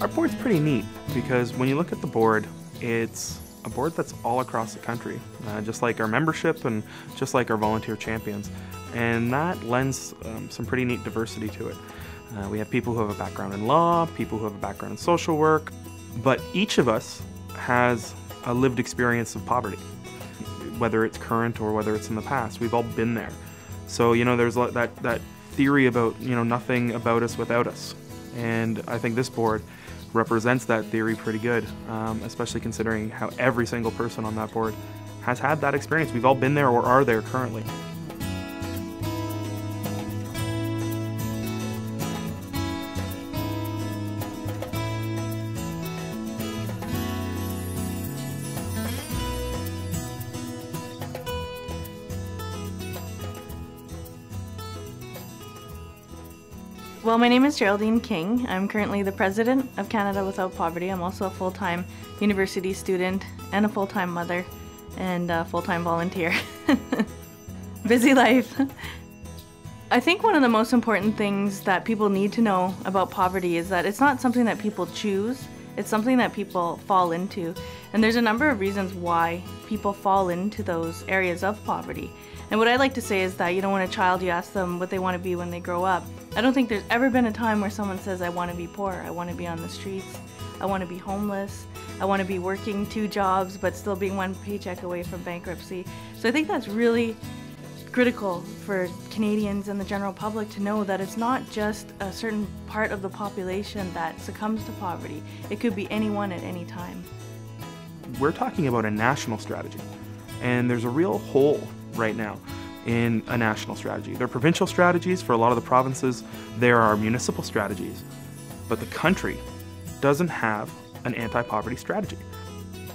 Our board's pretty neat because when you look at the board, it's a board that's all across the country, just like our membership and just like our volunteer champions. And that lends some pretty neat diversity to it. We have people who have a background in law, people who have a background in social work, but each of us has a lived experience of poverty, whether it's current or whether it's in the past. We've all been there. So, there's that theory about, nothing about us without us. And I think this board represents that theory pretty good, especially considering how every single person on that board has had that experience. We've all been there or are there currently. Well, my name is Geraldine King. I'm currently the president of Canada Without Poverty. I'm also a full-time university student and a full-time mother and a full-time volunteer. Busy life. I think one of the most important things that people need to know about poverty is that it's not something that people choose, it's something that people fall into. And there's a number of reasons why people fall into those areas of poverty. And what I like to say is that, when a child, you ask them what they want to be when they grow up, I don't think there's ever been a time where someone says, I want to be poor, I want to be on the streets, I want to be homeless, I want to be working 2 jobs but still being 1 paycheck away from bankruptcy. So I think that's really critical for Canadians and the general public to know that it's not just a certain part of the population that succumbs to poverty. It could be anyone at any time. We're talking about a national strategy, and there's a real hole right now in a national strategy. There are provincial strategies for a lot of the provinces, there are municipal strategies, but the country doesn't have an anti-poverty strategy.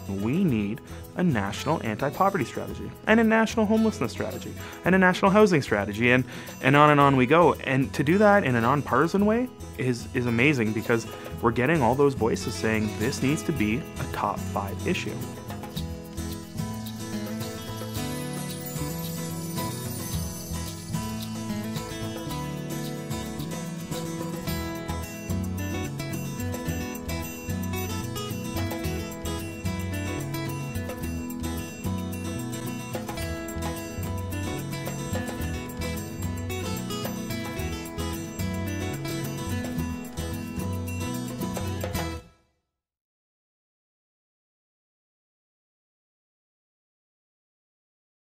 We need a national anti-poverty strategy, and a national homelessness strategy, and a national housing strategy, and on we go. And to do that in a nonpartisan way is amazing, because we're getting all those voices saying this needs to be a top 5 issue.